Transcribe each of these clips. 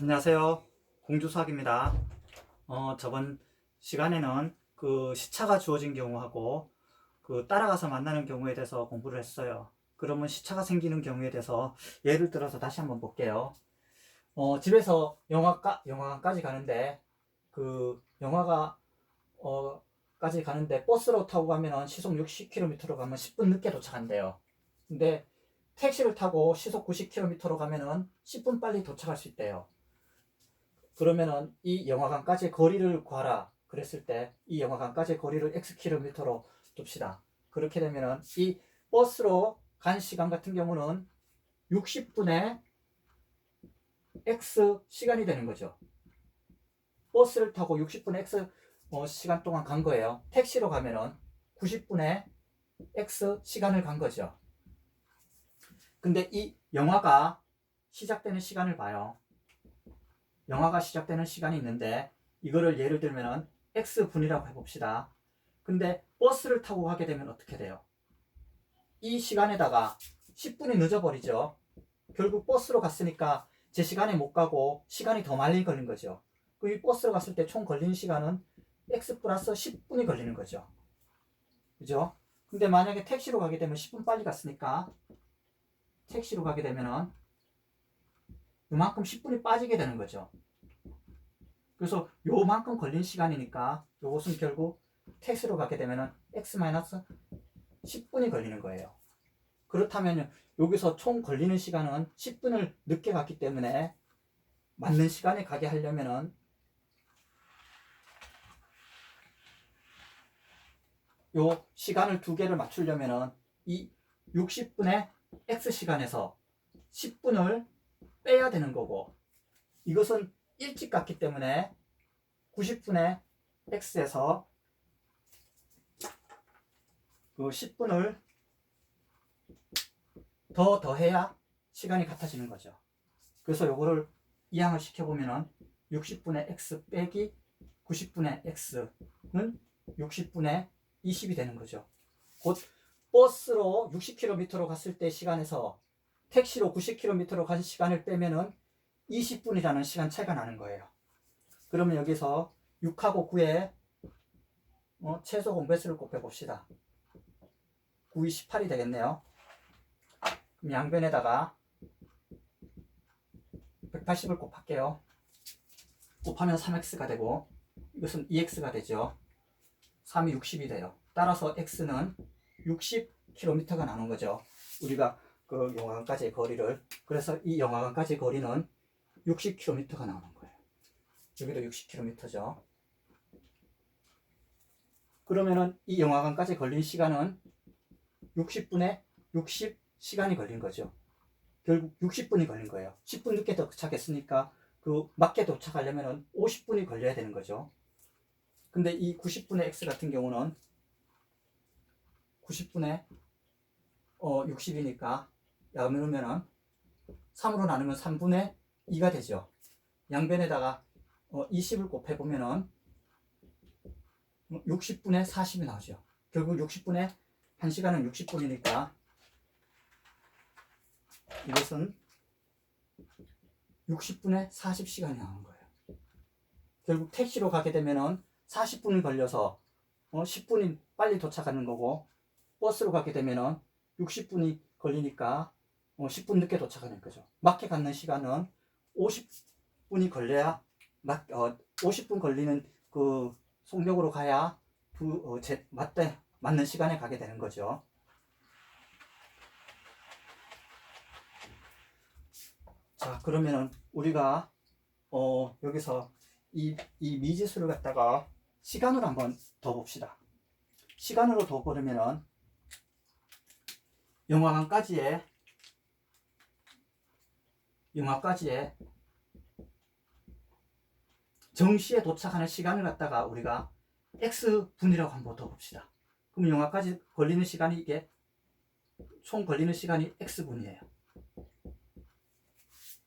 안녕하세요. 공주수학입니다. 저번 시간에는 그 시차가 주어진 경우하고 그 따라가서 만나는 경우에 대해서 공부를 했어요. 그러면 시차가 생기는 경우에 대해서 예를 들어서 다시 한번 볼게요. 집에서 영화관까지 가는데 그 영화가 까지 가는데 버스로 타고 가면은 시속 60km로 가면 10분 늦게 도착한대요. 근데 택시를 타고 시속 90km로 가면은 10분 빨리 도착할 수 있대요. 그러면은 이 영화관까지의 거리를 구하라 그랬을 때 이 영화관까지의 거리를 xkm로 둡시다. 그렇게 되면은 이 버스로 간 시간 같은 경우는 60분의 x 시간이 되는 거죠. 버스를 타고 60분의 x 시간 동안 간 거예요. 택시로 가면은 90분의 x 시간을 간 거죠. 근데 이 영화가 시작되는 시간을 봐요. 영화가 시작되는 시간이 있는데 이거를 예를 들면 X분이라고 해봅시다. 근데 버스를 타고 가게 되면 어떻게 돼요? 이 시간에다가 10분이 늦어버리죠. 결국 버스로 갔으니까 제 시간에 못 가고 시간이 더 많이 걸린 거죠. 이 버스로 갔을 때 총 걸리는 시간은 X 플러스 10분이 걸리는 거죠. 그죠? 근데 만약에 택시로 가게 되면 10분 빨리 갔으니까 택시로 가게 되면은 이만큼 10분이 빠지게 되는 거죠. 그래서 요만큼 걸린 시간이니까 요것은 결국 택시로 가게 되면 x-10분이 걸리는 거예요. 그렇다면 여기서 총 걸리는 시간은 10분을 늦게 갔기 때문에 맞는 시간에 가게 하려면은 요 시간을 두 개를 맞추려면은 이 60분의 x시간에서 10분을 빼야 되는 거고, 이것은 일찍 갔기 때문에 90분의 x에서 그 10분을 더해야 시간이 같아지는 거죠. 그래서 요거를 이항을 시켜보면은 60분의 x 빼기 90분의 x는 60분의 20이 되는 거죠. 곧 버스로 60km로 갔을 때 시간에서 택시로 90km로 간 시간을 빼면은 20분이라는 시간 차이가 나는 거예요. 그러면 여기서 6하고 9에 최소 공배수를 곱해봅시다. 9이 18이 되겠네요. 그럼 양변에다가 180을 곱할게요. 곱하면 3x가 되고 이것은 2x가 되죠. 3이 60이 돼요. 따라서 x는 60km가 나오는 거죠. 우리가 그 영화관까지의 거리를, 그래서 이 영화관까지의 거리는 60km가 나오는 거예요. 여기도 60km죠. 그러면은 이 영화관까지 걸린 시간은 60분에 60시간이 걸린 거죠. 결국 60분이 걸린 거예요. 10분 늦게 도착했으니까 그 맞게 도착하려면 50분이 걸려야 되는 거죠. 근데 이 90분의 x 같은 경우는 90분의 60이니까 나누면은 3으로 나누면 3분의 2가 되죠. 양변에다가 20을 곱해보면은 60분의 40이 나오죠. 결국 60분의 1시간은 60분이니까 이것은 60분의 40시간이 나오는 거예요. 결국 택시로 가게 되면은 40분이 걸려서 10분이 빨리 도착하는 거고, 버스로 가게 되면은 60분이 걸리니까 10분 늦게 도착하는 거죠. 맞게 갖는 시간은 50분이 걸려야 50분 걸리는 그 속력으로 가야 맞는 시간에 가게 되는 거죠. 자, 그러면은 우리가 여기서 이 미지수를 갖다가 시간으로 한번 더 봅시다. 시간으로 더 보려면은 영화관까지의 정시에 도착하는 시간을 갖다가 우리가 x분이라고 한번 더 봅시다. 그럼 영화까지 걸리는 시간이 이게 총 걸리는 시간이 x분이에요.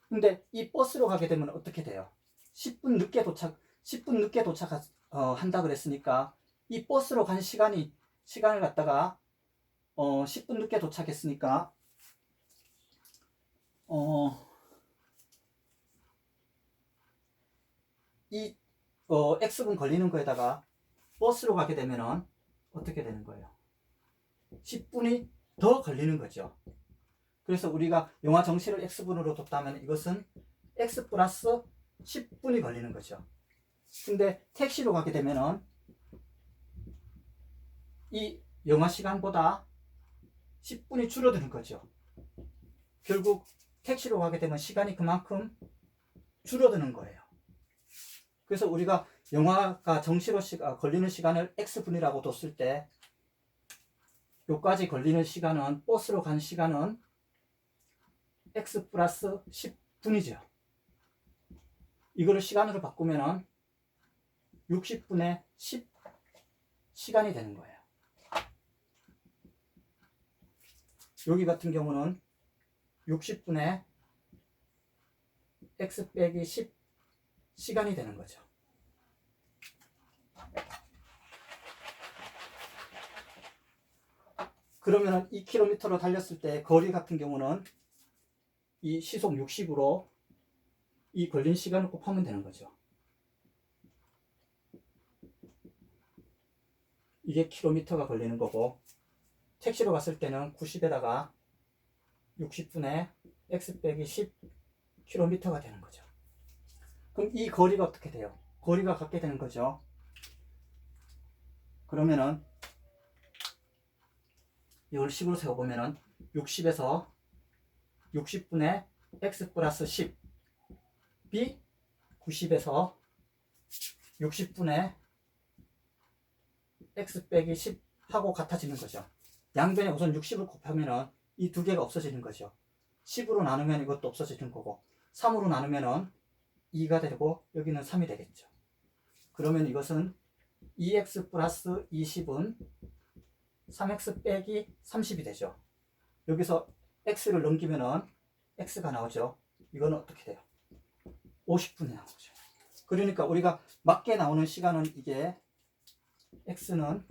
근데 이 버스로 가게 되면 어떻게 돼요? 10분 늦게 한다 그랬으니까 이 버스로 간 시간을 갖다가 10분 늦게 도착했으니까 이 X분 걸리는 거에다가 버스로 가게 되면은 어떻게 되는 거예요? 10분이 더 걸리는 거죠. 그래서 우리가 영화 정시를 X분으로 뒀다면 이것은 X 플러스 10분이 걸리는 거죠. 근데 택시로 가게 되면은 이 영화 시간보다 10분이 줄어드는 거죠. 결국 택시로 가게 되면 시간이 그만큼 줄어드는 거예요. 그래서 우리가 영화가 정시로 걸리는 시간을 X분이라고 뒀을 때 요까지 걸리는 시간은 버스로 간 시간은 X 플러스 10분이죠. 이거를 시간으로 바꾸면은 60분의 10 시간이 되는 거예요. 여기 같은 경우는 60분의 X 빼기 10 시간이 되는 거죠. 그러면은 2km로 달렸을 때 거리 같은 경우는 이 시속 60으로 이 걸린 시간을 곱하면 되는 거죠. 이게 킬로미터가 걸리는 거고, 택시로 갔을 때는 90에다가 60분의 x 빼기 10 킬로미터가 되는 거죠. 그럼 이 거리가 어떻게 돼요? 거리가 같게 되는 거죠. 그러면은 이걸 식으로 세워보면은 60에서 60분의 x 플러스 10 b 90에서 60분의 x 빼기 10 하고 같아지는 거죠. 양변에 우선 60을 곱하면은 이 두 개가 없어지는 거죠. 10으로 나누면 이것도 없어지는 거고, 3으로 나누면은 2가 되고 여기는 3이 되겠죠. 그러면 이것은 2x 플러스 20은 3x 빼기 30이 되죠. 여기서 x를 넘기면은 x가 나오죠. 이거는 어떻게 돼요? 50분이 나오죠. 그러니까 우리가 맞게 나오는 시간은 이게 x는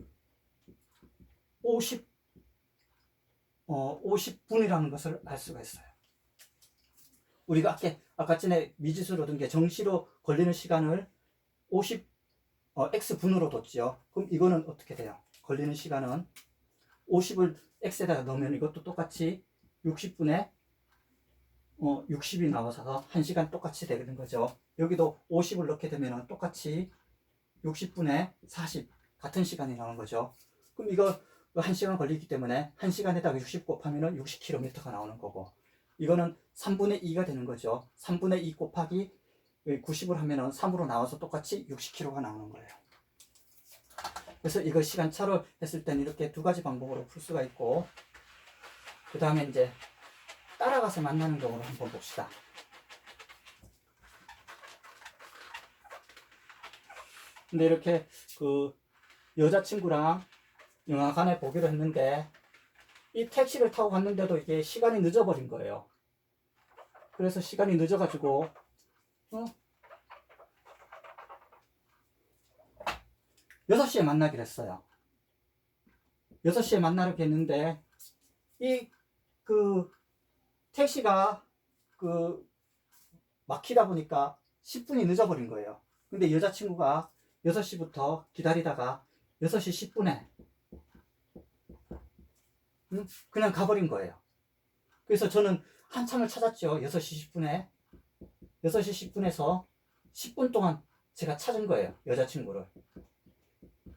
50분이라는 것을 알 수가 있어요. 우리가 아까 전에 미지수로 얻은 게 정시로 걸리는 시간을 x분으로 뒀죠. 그럼 이거는 어떻게 돼요? 걸리는 시간은 50을 x에다가 넣으면 이것도 똑같이 60분에 60이 나와서 1시간 똑같이 되는 거죠. 여기도 50을 넣게 되면 똑같이 60분에 40 같은 시간이 나오는 거죠. 그럼 이거 1시간 걸리기 때문에 1시간에다가 60 곱하면 60km가 나오는 거고, 이거는 3분의 2가 되는 거죠. 3분의 2 곱하기 90을 하면 3으로 나와서 똑같이 60km가 나오는 거예요. 그래서 이걸 시간차로 했을 때는 이렇게 두 가지 방법으로 풀 수가 있고, 그 다음에 이제 따라가서 만나는 경우를 한번 봅시다. 근데 이렇게 그 여자친구랑 영화관에 보기로 했는데 이 택시를 타고 갔는데도 이게 시간이 늦어버린 거예요. 그래서 시간이 늦어가지고 6시에 만나기로 했어요. 6시에 만나기로 했는데 이 그 택시가 그 막히다 보니까 10분이 늦어버린 거예요. 근데 여자친구가 6시부터 기다리다가 6시 10분에 그냥 가버린 거예요. 그래서 저는 한참을 찾았죠. 6시 10분에 6시 10분에서 10분 동안 제가 찾은 거예요.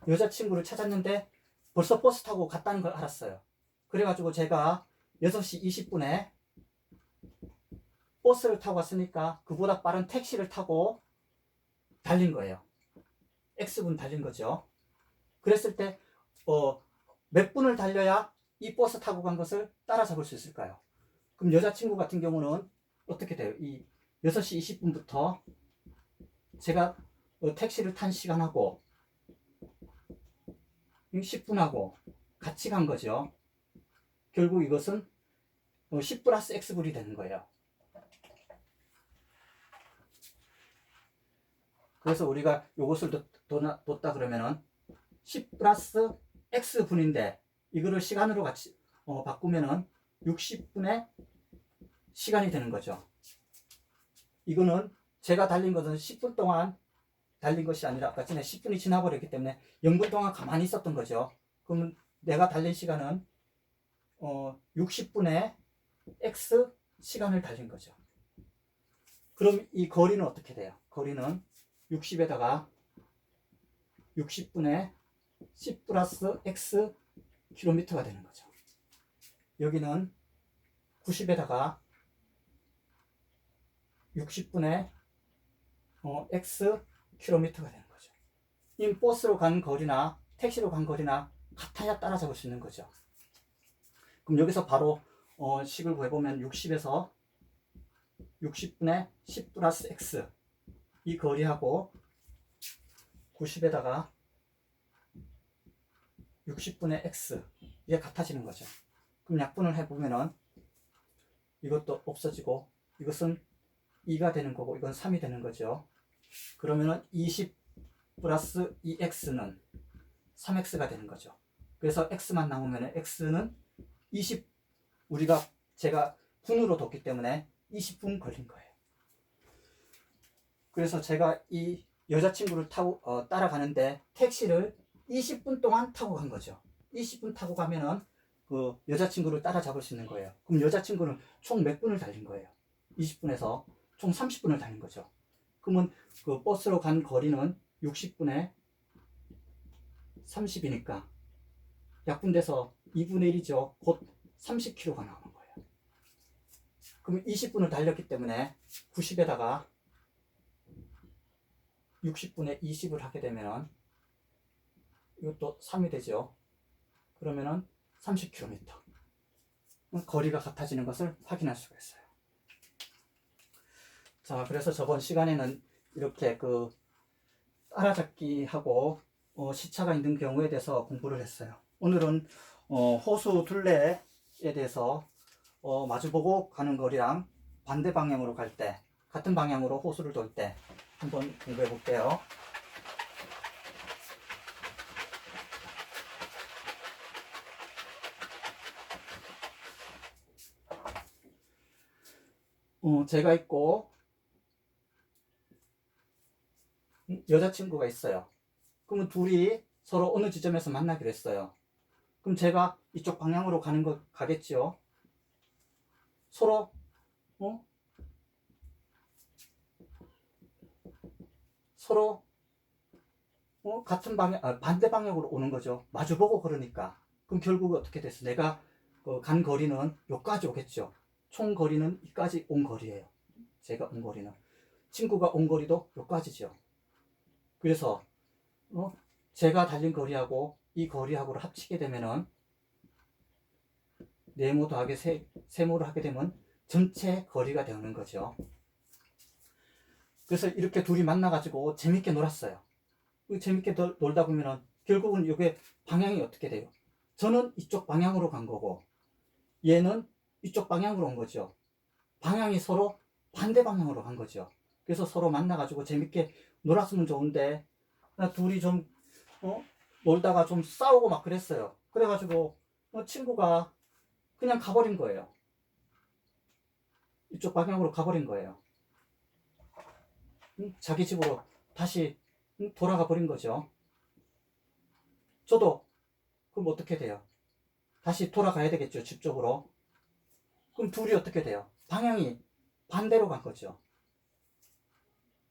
여자친구를 찾았는데 벌써 버스 타고 갔다는 걸 알았어요. 그래가지고 제가 6시 20분에 버스를 타고 왔으니까 그보다 빠른 택시를 타고 달린 거예요. X분 달린 거죠. 그랬을 때 몇 분을 달려야 이 버스 타고 간 것을 따라잡을 수 있을까요? 그럼 여자친구 같은 경우는 어떻게 돼요? 이 6시 20분부터 제가 택시를 탄 시간하고 10분하고 같이 간 거죠. 결국 이것은 10 플러스 X분이 되는 거예요. 그래서 우리가 이것을 뒀다 그러면은 10 플러스 X분인데 이거를 시간으로 같이 바꾸면은 60분의 시간이 되는 거죠. 이거는 제가 달린 것은 10분 동안 달린 것이 아니라 아까 전에 10분이 지나버렸기 때문에 0분 동안 가만히 있었던 거죠. 그러면 내가 달린 시간은 60분의 x 시간을 달린 거죠. 그럼 이 거리는 어떻게 돼요? 거리는 60에다가 60분의 10 플러스 x 킬로미터가 되는 거죠. 여기는 90에다가 60분의 x 킬로미터가 되는 거죠. 이 버스로 간 거리나 택시로 간 거리나 같아야 따라잡을 수 있는 거죠. 그럼 여기서 바로 식을 구해보면 60에서 60분의 10 플러스 x 이 거리하고 90에다가 60분의 x 이게 같아지는 거죠. 그럼 약분을 해보면은 이것도 없어지고 이것은 2가 되는 거고 이건 3이 되는 거죠. 그러면은 20 플러스 2x는 3x가 되는 거죠. 그래서 x만 남으면 x는 20 제가 분으로 뒀기 때문에 20분 걸린 거예요. 그래서 제가 이 여자친구를 타고 따라가는데 택시를 20분 동안 타고 간 거죠. 20분 타고 가면은 그 여자친구를 따라잡을 수 있는 거예요. 그럼 여자친구는 총 몇 분을 달린 거예요? 20분에서 총 30분을 달린 거죠. 그러면 그 버스로 간 거리는 60분에 30이니까 약분돼서 2분의 1이죠. 곧 30km가 나오는 거예요. 그럼 20분을 달렸기 때문에 90에다가 60분에 20을 하게 되면 이것도 3이 되죠. 그러면은 30km 거리가 같아지는 것을 확인할 수가 있어요. 자, 그래서 저번 시간에는 이렇게 그 따라잡기 하고 시차가 있는 경우에 대해서 공부를 했어요. 오늘은 호수 둘레에 대해서 마주보고 가는 거리랑 반대 방향으로 갈 때, 같은 방향으로 호수를 돌 때 한번 공부해 볼게요. 제가 있고 여자친구가 있어요. 그러면 둘이 서로 어느 지점에서 만나기로 했어요. 그럼 제가 이쪽 방향으로 가는 거 가겠죠. 서로 서로 같은 방향, 반대 방향으로 오는 거죠. 마주보고 그러니까. 그럼 결국 어떻게 됐어? 내가 간 거리는 여기까지 오겠죠. 총 거리는 여기까지 온 거리예요. 제가 온 거리는. 친구가 온 거리도 여기까지죠. 그래서 제가 달린 거리하고 이 거리하고를 합치게 되면은 네모 더하기 세모를 하게 되면 전체 거리가 되는 거죠. 그래서 이렇게 둘이 만나가지고 재밌게 놀았어요. 재밌게 놀다 보면은 결국은 이게 방향이 어떻게 돼요? 저는 이쪽 방향으로 간 거고 얘는 이쪽 방향으로 온 거죠. 방향이 서로 반대 방향으로 간 거죠. 그래서 서로 만나가지고 재밌게 놀았으면 좋은데 둘이 좀 놀다가 좀 싸우고 막 그랬어요. 그래가지고 친구가 그냥 가버린 거예요. 이쪽 방향으로 가버린 거예요. 자기 집으로 다시 돌아가 버린 거죠. 저도 그럼 어떻게 돼요? 다시 돌아가야 되겠죠, 집 쪽으로. 그럼 둘이 어떻게 돼요? 방향이 반대로 간 거죠.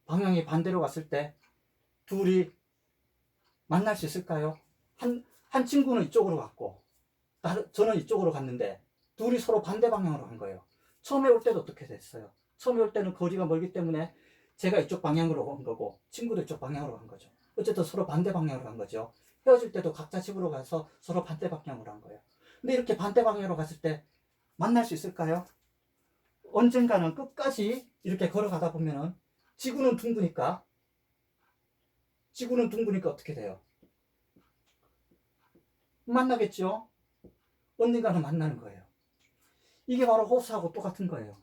방향이 반대로 갔을 때 둘이 만날 수 있을까요? 한 친구는 이쪽으로 갔고 저는 이쪽으로 갔는데 둘이 서로 반대 방향으로 간 거예요. 처음에 올 때도 어떻게 됐어요? 처음에 올 때는 거리가 멀기 때문에 제가 이쪽 방향으로 간 거고 친구도 이쪽 방향으로 간 거죠. 어쨌든 서로 반대 방향으로 간 거죠. 헤어질 때도 각자 집으로 가서 서로 반대 방향으로 한 거예요. 근데 이렇게 반대 방향으로 갔을 때 만날 수 있을까요? 언젠가는 끝까지 이렇게 걸어가다 보면은 지구는 둥그니까 어떻게 돼요? 만나겠죠? 언젠가는 만나는 거예요. 이게 바로 호수하고 똑같은 거예요.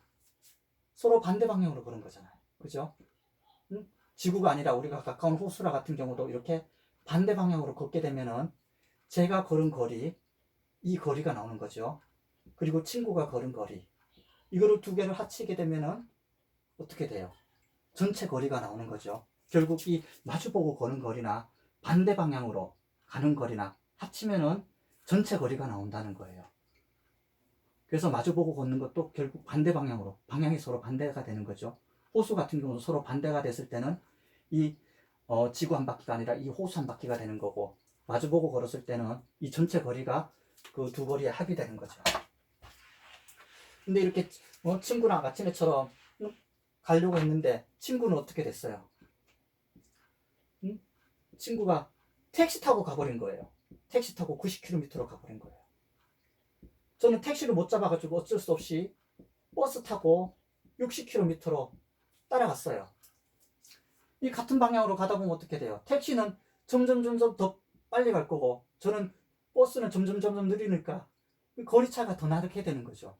서로 반대 방향으로 걸은 거잖아요. 그죠? 응? 지구가 아니라 우리가 가까운 호수라 같은 경우도 이렇게 반대 방향으로 걷게 되면은 제가 걸은 거리, 이 거리가 나오는 거죠. 그리고 친구가 걸은 거리. 이거를 두 개를 합치게 되면은 어떻게 돼요? 전체 거리가 나오는 거죠. 결국 이 마주보고 거는 거리나 반대 방향으로 가는 거리나 합치면은 전체 거리가 나온다는 거예요. 그래서 마주보고 걷는 것도 결국 반대 방향으로, 방향이 서로 반대가 되는 거죠. 호수 같은 경우는 서로 반대가 됐을 때는 이 지구 한 바퀴가 아니라 이 호수 한 바퀴가 되는 거고, 마주보고 걸었을 때는 이 전체 거리가 그 두 거리의 합이 되는 거죠. 근데 이렇게 친구랑 마침내처럼 가려고 했는데 친구는 어떻게 됐어요? 친구가 택시 타고 가버린 거예요. 택시 타고 90km로 가버린 거예요. 저는 택시를 못 잡아가지고 어쩔 수 없이 버스 타고 60km로 따라갔어요. 이 같은 방향으로 가다 보면 어떻게 돼요? 택시는 점점 더 빨리 갈 거고, 저는 버스는 점점 느리니까 거리차가 더 나게 되는 거죠.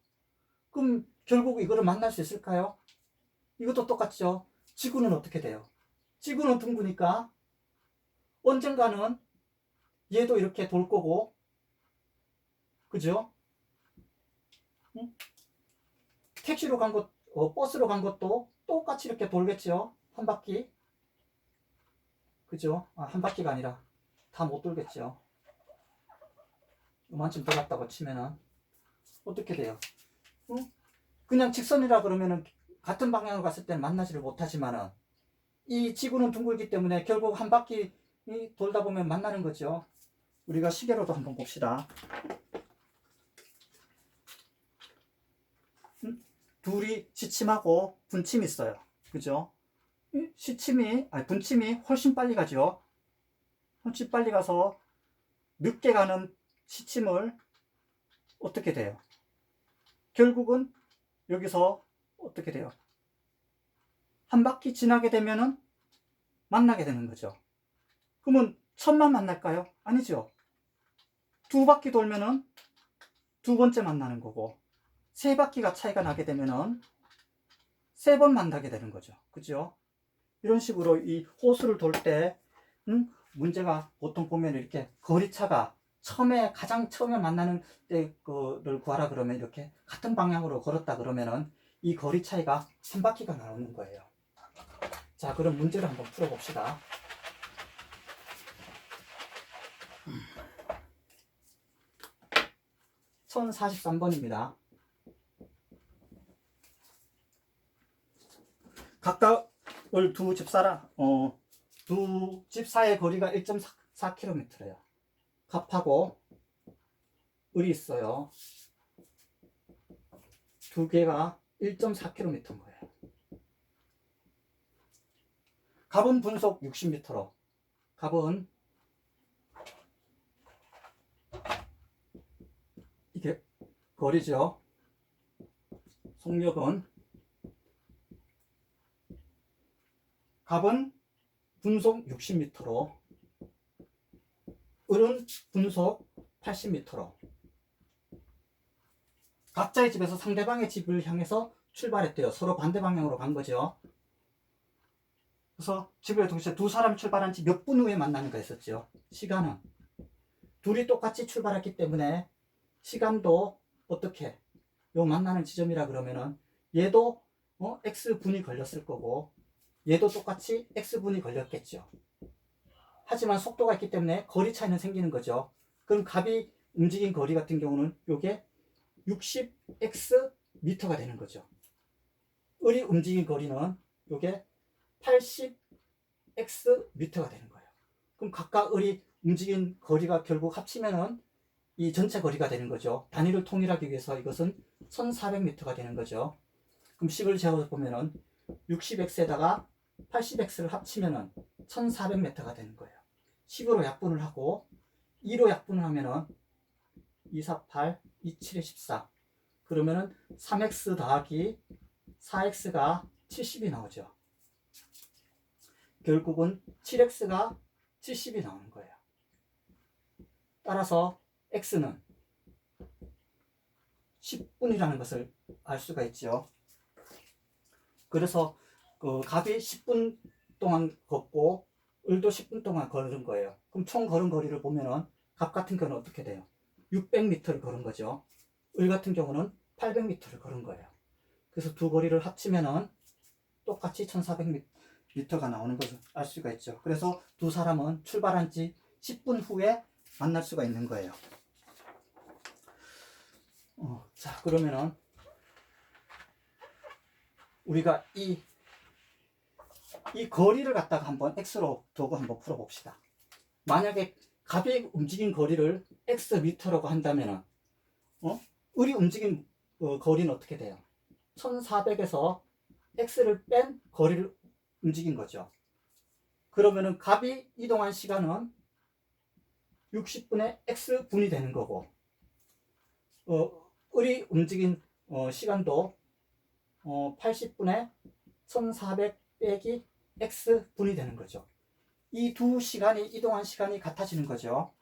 그럼 결국 이거를 만날 수 있을까요? 이것도 똑같죠. 지구는 어떻게 돼요? 지구는 둥그니까 언젠가는 얘도 이렇게 돌 거고, 그죠? 응? 택시로 간 것, 버스로 간 것도 똑같이 이렇게 돌겠죠? 한 바퀴. 그죠? 한 바퀴가 아니라 다 못 돌겠죠. 이만큼 돌았다고 치면은 어떻게 돼요? 응? 그냥 직선이라 그러면은 같은 방향으로 갔을 때는 만나지를 못하지만은 이 지구는 둥글기 때문에 결국 한 바퀴 돌다 보면 만나는 거죠. 우리가 시계로도 한번 봅시다. 둘이 시침하고 분침이 있어요. 그죠? 분침이 훨씬 빨리 가죠. 훨씬 빨리 가서 늦게 가는 시침을 어떻게 돼요? 결국은 여기서 어떻게 돼요? 한 바퀴 지나게 되면은 만나게 되는 거죠. 그러면 첫만 만날까요? 아니죠. 두 바퀴 돌면은 두 번째 만나는 거고, 세 바퀴가 차이가 나게 되면은 세 번 만나게 되는 거죠. 그죠? 이런 식으로 이 호수를 돌 때, 문제가 보통 보면 이렇게 거리차가 가장 처음에 만나는 때 거를 구하라 그러면 이렇게 같은 방향으로 걸었다 그러면은 이 거리 차이가 한 바퀴가 나오는 거예요. 자, 그럼 문제를 한번 풀어봅시다. (1043번입니다) 각각을 두 집 사이의 거리가 1.4km래요. 갑하고 을이 있어요. 두 개가 1.4km인 거예요. 갑은 분속 60m로, 갑은 이게 거리죠. 속력은 갑은 분속 60m로, 을은 분속 80m로 각자의 집에서 상대방의 집을 향해서 출발했대요. 서로 반대 방향으로 간 거죠. 그래서 집에 동시에 두 사람이 출발한 지 몇 분 후에 만나는 거 했었죠. 시간은 둘이 똑같이 출발했기 때문에 시간도 어떻게 요 만나는 지점이라 그러면은 얘도 X분이 걸렸을 거고 얘도 똑같이 X분이 걸렸겠죠. 하지만 속도가 있기 때문에 거리 차이는 생기는 거죠. 그럼 갑이 움직인 거리 같은 경우는 요게 60X미터가 되는 거죠. 을이 움직인 거리는 요게 80X미터가 되는 거예요. 그럼 각각 을이 움직인 거리가 결국 합치면은 이 전체 거리가 되는 거죠. 단위를 통일하기 위해서 이것은 1400m가 되는 거죠. 그럼 식을 재워서 보면은 60x에다가 80x를 합치면은 1400m가 되는 거예요. 10으로 약분을 하고 2로 약분을 하면은 2, 4, 8, 2, 7에 14. 그러면은 3x 더하기 4x가 70이 나오죠. 결국은 7x가 70이 나오는 거예요. 따라서 x는 10분이라는 것을 알 수가 있죠. 그래서 갑이 10분 동안 걷고 을도 10분 동안 걸은 거예요. 그럼 총 걸은 거리를 보면은 갑 같은 경우는 어떻게 돼요? 600m를 걸은 거죠. 을 같은 경우는 800m를 걸은 거예요. 그래서 두 거리를 합치면은 똑같이 1400m, 미터가 나오는 것을 알 수가 있죠. 그래서 두 사람은 출발한 지 10분 후에 만날 수가 있는 거예요. 자, 그러면은 우리가 이 거리를 갖다가 한번 x로 두고 한번 풀어봅시다. 만약에 갑이 움직인 거리를 x 미터라고 한다면은 을이 움직인 거리는 어떻게 돼요? 1400에서 x를 뺀 거리를 움직인 거죠. 그러면은 갑이 이동한 시간은 60분의 x분이 되는 거고, 을이 움직인 시간도 80분의 1400 빼기 x분이 되는 거죠. 이 두 시간이 이동한 시간이 같아지는 거죠.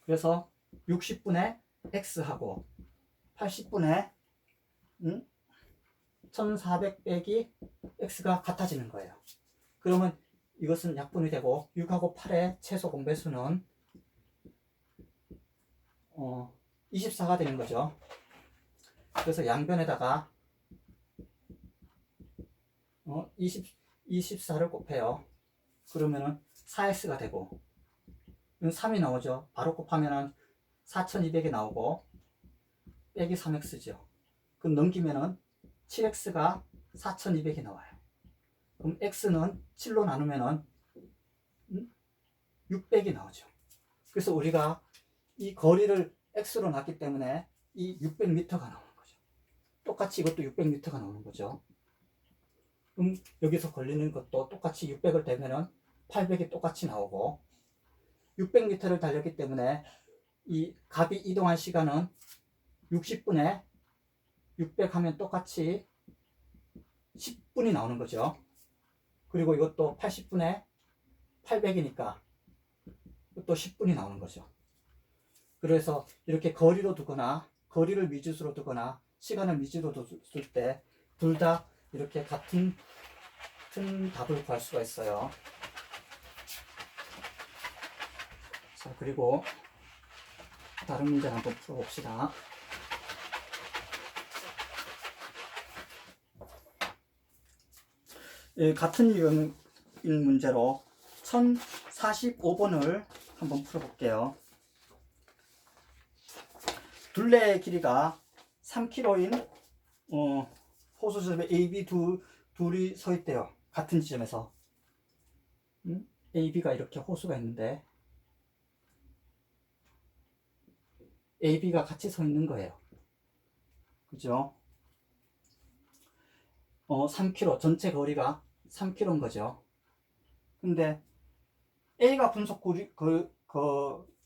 그래서 60분의 x하고 80분의 1400 빼기 x가 같아지는 거예요. 그러면 이것은 약분이 되고 6하고 8의 최소 공배수는 24가 되는 거죠. 그래서 양변에다가 24를 곱해요. 그러면은 4x가 되고, 이건 3이 나오죠. 바로 곱하면은 4200이 나오고, 빼기 3x죠. 그럼 넘기면은 7x가 4200이 나와요. 그럼 x는 7로 나누면은 600이 나오죠. 그래서 우리가 이 거리를 x로 놨기 때문에 이 600m가 나오는 거죠. 똑같이 이것도 600m가 나오는 거죠. 그럼 여기서 걸리는 것도 똑같이 600을 대면은 800이 똑같이 나오고, 600m를 달렸기 때문에 이 갑이 이동한 시간은 60분에 600 하면 똑같이 10분이 나오는 거죠. 그리고 이것도 80분에 800이니까 또 10분이 나오는 거죠. 그래서 이렇게 거리로 두거나 거리를 미지수로 두거나 시간을 미지수로 둘 때 둘 다 이렇게 같은 답을 구할 수가 있어요. 자, 그리고 다른 문제를 한번 풀어봅시다. 같은 유형인 문제로 1045번을 한번 풀어볼게요. 둘레의 길이가 3km인 호수점에 A, B 둘이 서 있대요. 같은 지점에서. A, B가 이렇게 호수가 있는데 A, B가 같이 서 있는 거예요. 그죠? 3km, 전체 거리가 3km인 거죠. 근데 A가 분속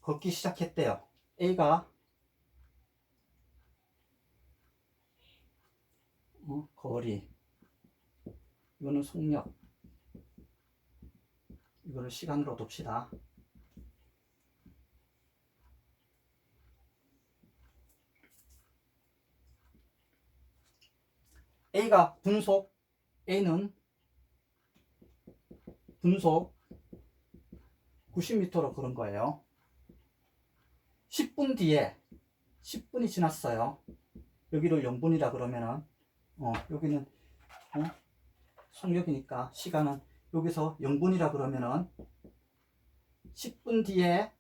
걷기 시작했대요. A가 거리, 이거는 속력, 이거를 시간으로 둡시다. A가 분속, A는 분속 90m로 걸은 거예요. 10분 뒤에 10분이 지났어요. 여기를 0분이라 그러면은 여기는 속력이니까 시간은 여기서 0분이라 그러면은 10분 뒤에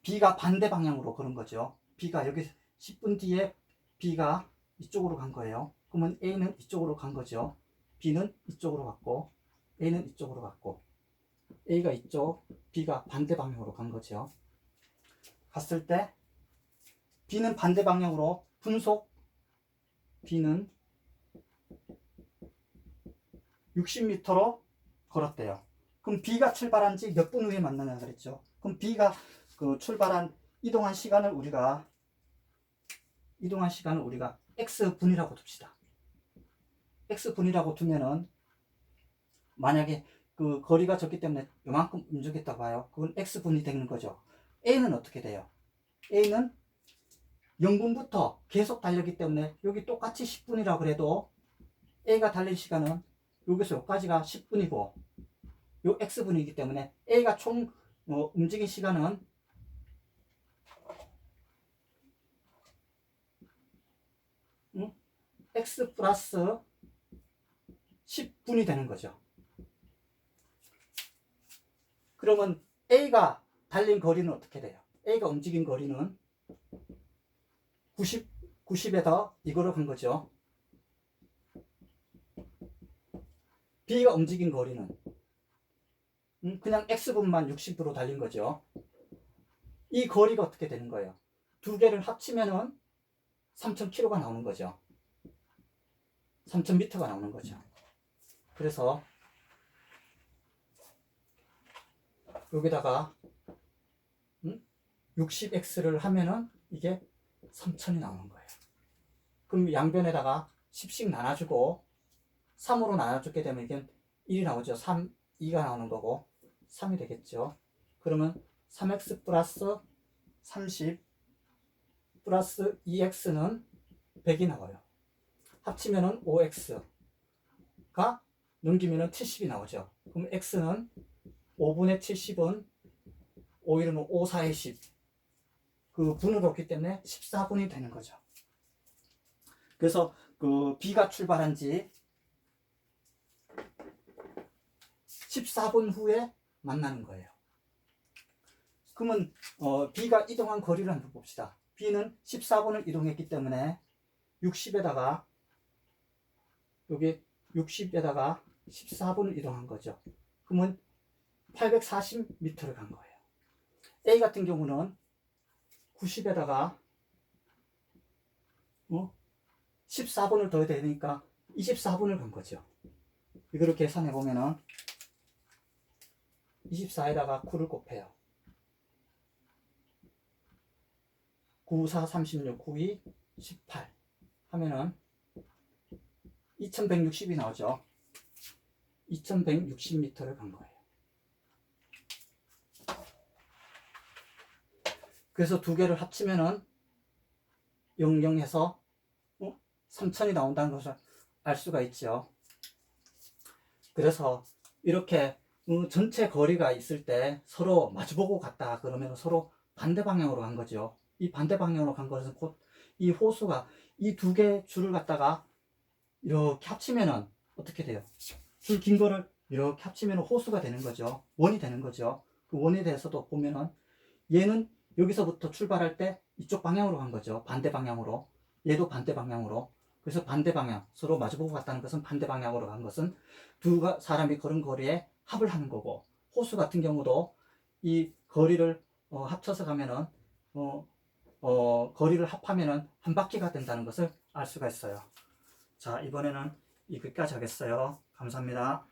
B가 반대 방향으로 걸은 거죠. B가 여기 10분 뒤에 B가 이쪽으로 간 거예요. 그러면 A는 이쪽으로 간 거죠. B는 이쪽으로 갔고 A는 이쪽으로 갔고, A가 이쪽, B가 반대 방향으로 간 거죠. 갔을 때 B는 반대 방향으로 분속 B는 60m로 걸었대요. 그럼 B가 출발한 지 몇 분 후에 만나냐 그랬죠. 그럼 B가 출발한 이동한 시간을 우리가 X분이라고 둡시다. X분이라고 두면은 만약에 그 거리가 적기 때문에 이만큼 움직였다 봐요. 그건 X분이 되는 거죠. A는 어떻게 돼요? A는 0분부터 계속 달렸기 때문에 여기 똑같이 10분이라고 그래도 A가 달린 시간은 여기서 여기까지가 10분이고 요 X분이기 때문에 A가 총 움직인 시간은 1 x 플러스 10분이 되는 거죠. 그러면 A가 달린 거리는 어떻게 돼요? A가 움직인 거리는 90에다 이거로 간 거죠. B가 움직인 거리는 그냥 X분만 60으로 달린 거죠. 이 거리가 어떻게 되는 거예요? 두 개를 합치면은 3000km가 나오는 거죠. 3000m가 나오는 거죠. 그래서 여기다가 60x를 하면은 이게 3000이 나오는 거예요. 그럼 양변에다가 10씩 나눠주고 3으로 나눠주게 되면 이게 1이 나오죠. 3, 2가 나오는 거고 3이 되겠죠. 그러면 3x 플러스 30 플러스 2x는 100이 나와요. 합치면은 5x가 넘기면은 70이 나오죠. 그럼 x는 5분의 70은 5일은 5, 4의 10. 그 분으로 없기 때문에 14분이 되는 거죠. 그래서 그 B가 출발한 지 14분 후에 만나는 거예요. 그러면 B가 이동한 거리를 한번 봅시다. B는 14분을 이동했기 때문에 60에다가 여기 60에다가 14분을 이동한 거죠. 그러면 840m를 간 거예요. A 같은 경우는 90에다가 14분을 더해야 되니까 24분을 간 거죠. 이거를 계산해 보면은 24에다가 9를 곱해요. 9, 4, 36, 9, 2, 18 하면은 2160이 나오죠. 2160m를 간 거예요. 그래서 두 개를 합치면은 00해서 3000이 나온다는 것을 알 수가 있죠. 그래서 이렇게 전체 거리가 있을 때 서로 마주보고 갔다 그러면 서로 반대 방향으로 간 거죠. 이 반대 방향으로 간 것은 곧 이 호수가 이 두 개 줄을 갖다가 이렇게 합치면은 어떻게 돼요? 줄 긴 거를 이렇게 합치면 호수가 되는 거죠. 원이 되는 거죠. 그 원에 대해서도 보면은 얘는 여기서부터 출발할 때 이쪽 방향으로 간 거죠. 반대 방향으로. 얘도 반대 방향으로. 그래서 반대 방향, 서로 마주보고 갔다는 것은 반대 방향으로 간 것은 두 사람이 걸은 거리에 합을 하는 거고, 호수 같은 경우도 이 거리를 합쳐서 가면은 거리를 합하면은 한 바퀴가 된다는 것을 알 수가 있어요. 자, 이번에는 여기까지 하겠어요. 감사합니다.